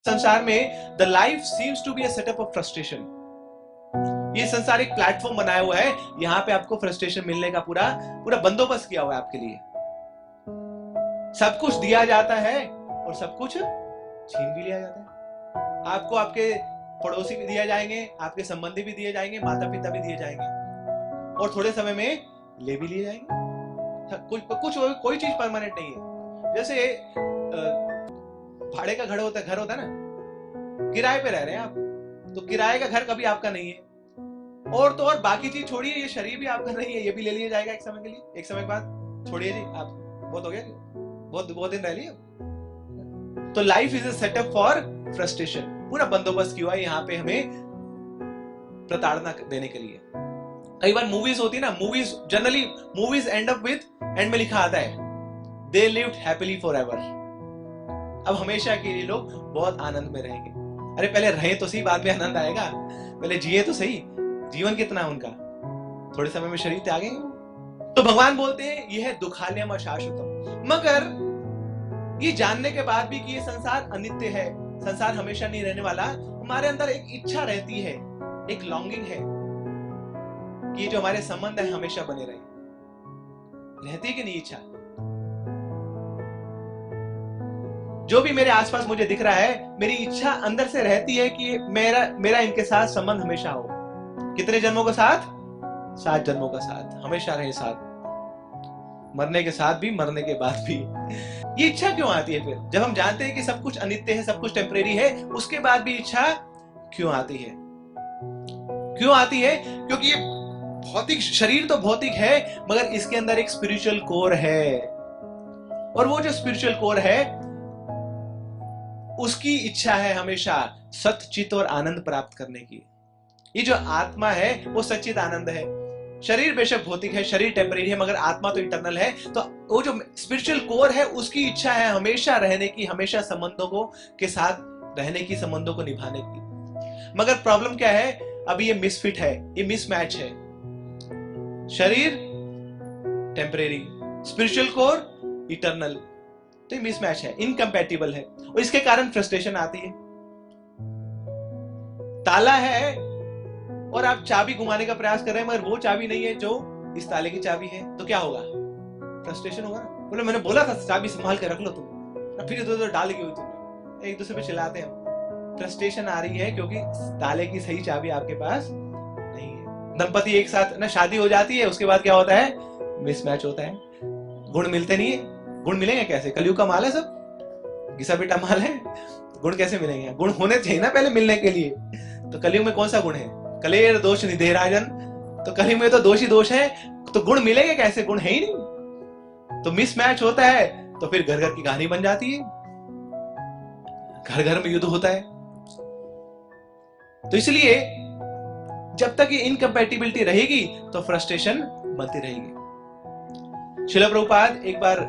संसार में the life seems to be a setup of frustration. ये संसार एक प्लेटफॉर्म बनाया हुआ है, यहां पे आपको फ्रस्ट्रेशन मिलने का पूरा पूरा बंदोबस्त किया हुआ है आपके लिए। सब कुछ दिया जाता है और सब कुछ छीन भी लिया जाता है। आपको आपके पड़ोसी भी दिए जाएंगे, आपके संबंधी भी दिए जाएंगे, माता पिता भी दिए जाएंगे, और थोड़े समय में ले भी लिए जाएंगे। कोई चीज परमानेंट नहीं है। जैसे भाड़े का घर होता है ना, किराए पे रह रहे हैं आप, तो किराए का घर कभी आपका नहीं है। और तो और बाकी चीज छोड़िए, ये शरीर भी आपका नहीं है, ये भी ले लिया जाएगा एक समय के लिए, एक समय के बाद छोड़िए जी, आप बहुत हो गया, बहुत दिन रह लिए। तो life is a setup for frustration, पूरा बंदोबस्त किया है यहाँ पे हमें प्रताड़ना देने के लिए। कई बार मूवीज होती है ना, generally movies and up with and में लिखा आता है दे लिव्ड हैप्पीली फॉरएवर। अब हमेशा के लिए लोग बहुत आनंद में रहेंगे। अरे पहले रहे तो सही, बाद में आनंद आएगा, पहले जिए तो सही। जीवन कितना है उनका, थोड़े समय में शरीर त्यागेंगे। तो भगवान बोलते हैं यह है दुखालयम अशाश्वतम। मगर ये जानने के बाद भी कि ये संसार अनित्य है, संसार हमेशा नहीं रहने वाला, हमारे अंदर एक इच्छा रहती है, एक लॉन्गिंग है कि ये जो हमारे संबंध है हमेशा बने रहे। रहती है कि नहीं इच्छा? जो भी मेरे आसपास मुझे दिख रहा है, मेरी इच्छा अंदर से रहती है कि मेरा इनके साथ संबंध हमेशा हो। कितने जन्मों का साथ? 7 जन्मों का साथ, हमेशा रहे साथ, मरने के साथ भी, मरने के बाद भी। ये इच्छा क्यों आती है फिर? जब हम जानते हैं कि सब कुछ अनित्य है, सब कुछ टेम्परेरी है, उसके बाद भी इच्छा क्यों आती है? क्यों आती है? क्योंकि ये भौतिक शरीर तो भौतिक है, मगर इसके अंदर एक स्पिरिचुअल कोर है, और वो जो स्पिरिचुअल कोर है उसकी इच्छा है हमेशा सच्चित और आनंद प्राप्त करने की। ये जो आत्मा है वो सच्चित आनंद है। शरीर बेशक भौतिक है, शरीर टेम्परेरी है, मगर आत्मा तो इटर्नल है। तो वो जो स्पिरिचुअल कोर है उसकी इच्छा है हमेशा रहने की, हमेशा संबंधों को के साथ रहने की, संबंधों को निभाने की। मगर प्रॉब्लम क्या है? अभी ये मिसफिट है, ये मिसमैच है। शरीर टेम्परेरी, स्पिरिचुअल कोर इटर्नल, तो ये मिसमैच है, इनकम्पैटिबल है, और इसके कारण फ्रस्ट्रेशन आती है। ताला है और आप चाबी घुमाने का प्रयास कर रहे हैं, मगर वो चाबी नहीं है जो इस ताले की चाबी है, तो क्या होगा? फ्रस्ट्रेशन होगा ना। बोले मैंने बोला था चाबी संभाल के रख लो तुम, फिर इधर डाल गई तुमने, एक दूसरे पे चिल्लाते हैं। फ्रस्ट्रेशन आ रही है क्योंकि ताले की सही चाबी आपके पास नहीं है। दंपति एक साथ ना शादी हो जाती है, उसके बाद क्या होता है? मिसमैच होता है, गुण मिलते नहीं है। गुण मिलेंगे कैसे? कलयुग का माल है सब, घिसा पिटा माल है, गुण कैसे मिलेंगे? गुण होने चाहिए ना पहले मिलने के लिए। तो कलयुग में कौन सा गुण है? कलेर दोष निधे राजन, तो कलयुग में तो दोष ही दोष है, तो गुण मिलेंगे कैसे? गुण है ही नहीं। तो मिसमैच होता है, तो फिर घर घर की कहानी बन जाती है, घर घर में युद्ध होता है। तो इसलिए जब तक ये इनकम्पैटिबिलिटी रहेगी तो फ्रस्ट्रेशन बनती रहेगी। श्रील प्रभुपाद एक बार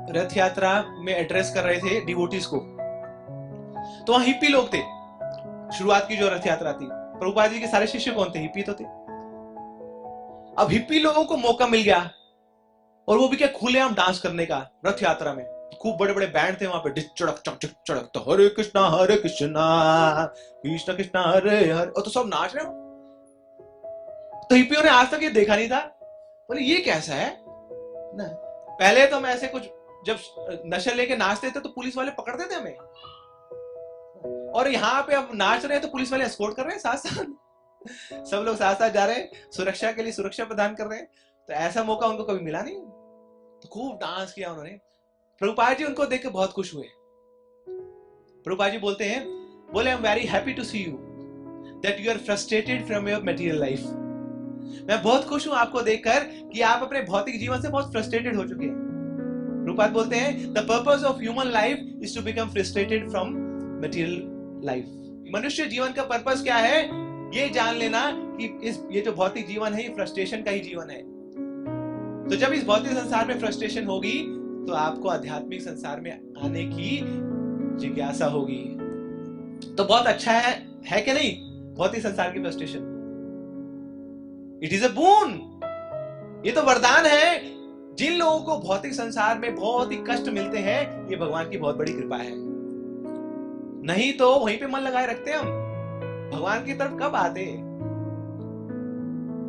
रथ यात्रा में एड्रेस कर रहे थे डिवोटीज को, तो वहां हिप्पी लोग थे। शुरुआत की जो रथ यात्रा थी, प्रभुपाद जी के सारे शिष्य कौन थे? हिप्पी तो थे। अब हिप्पी लोगों को मौका मिल गया, और वो भी क्या, खुलेआम डांस करने का रथ यात्रा में। खूब बड़े बड़े बैंड थे वहां पे, चड़क चक चक चड़क, तो हरे कृष्णा कृष्ण कृष्णा हरे हरे, और तो सब नाच रहे हो। तो हिप्पियों ने आज तक ये देखा नहीं था, बोले ये कैसा है ना। पहले तो हम ऐसे कुछ जब नशे लेके नाचते थे तो पुलिस वाले पकड़ते थे हमें, और यहाँ पे अब नाच रहे हैं तो पुलिस वाले एस्कॉर्ट कर रहे हैं साथ साथ, सब लोग साथ साथ जा रहे हैं, सुरक्षा के लिए सुरक्षा प्रदान कर रहे हैं। तो ऐसा मौका उनको कभी मिला नहीं, तो खूब डांस किया उन्होंने। प्रभुपाद जी उनको देख के बहुत खुश हुए। प्रभुपाद जी बोलते हैं, बोले I am very happy to see you that you are frustrated from your material life. मैं बहुत खुश हूं आपको देखकर कि आप अपने भौतिक जीवन से बहुत फ्रस्ट्रेटेड हो चुके हैं। प्रभुपाद बोलते हैं, the purpose of human life is to become frustrated from material life. मनुष्य जीवन का पर्पस क्या है? ये जान लेना कि ये जो भौतिक जीवन है ये फ्रस्ट्रेशन का ही जीवन है। तो जब इस भौतिक संसार में फ्रस्ट्रेशन होगी तो आपको आध्यात्मिक संसार में आने की जिज्ञासा होगी। तो बहुत अच्छा है कि नहीं भौतिक संसार की फ्रस्ट्रेशन? इट इज अ बून, ये तो वरदान है। जिन लोगों को भौतिक संसार में बहुत ही कष्ट मिलते हैं, ये भगवान की बहुत बड़ी कृपा है। नहीं तो वहीं पे मन लगाए रखते हैं हम, भगवान की तरफ कब आते हैं?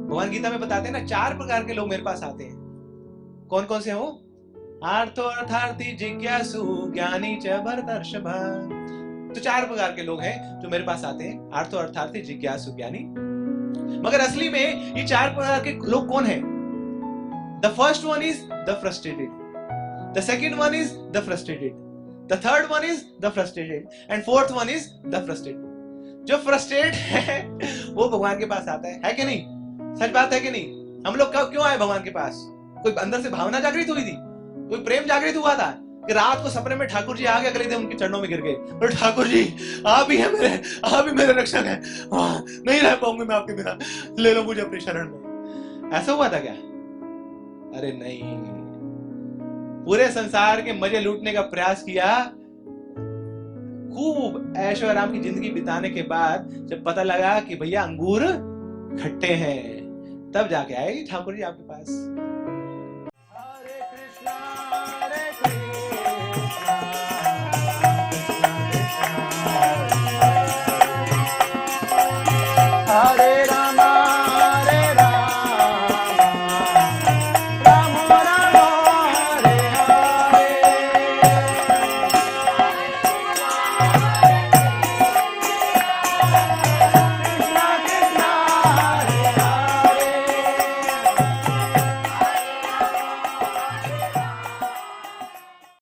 भगवान गीता में बताते हैं ना, 4 प्रकार के लोग मेरे पास आते हैं। कौन कौन से हो? आर्तो अर्थार्थी जिज्ञासु ज्ञानी च भरतर्षभ। तो 4 प्रकार के लोग हैं जो मेरे पास आते हैं, आर्तो अर्थार्थी जिज्ञासु ज्ञानी। मगर असली में ये 4 प्रकार के लोग कौन है? The first one is the frustrated, the second one is the frustrated, the third one is the frustrated and fourth one is the frustrated. जो फ्रस्ट्रेट है वो भगवान के पास आता है कि नहीं? सच बात है कि नहीं? हम लोग क्यों आए भगवान के पास? कोई अंदर से भावना जागृत हुई थी, कोई प्रेम जागृत हुआ था कि रात को सपने में ठाकुर जी आ गए, अगले दिन उनके चरणों में गिर गए, और ठाकुर जी आप ही है मेरे, आप ही मेरे रक्षक हैं, नहीं रह पाऊंगी मैं आपके बिना, ले लो मुझे अपनी शरण में। ऐसा हुआ था क्या? अरे नहीं, पूरे संसार के मजे लूटने का प्रयास किया, खूब ऐशो आराम की जिंदगी बिताने के बाद जब पता लगा कि भैया अंगूर खट्टे हैं, तब जाके आए ठाकुर जी आपके पास।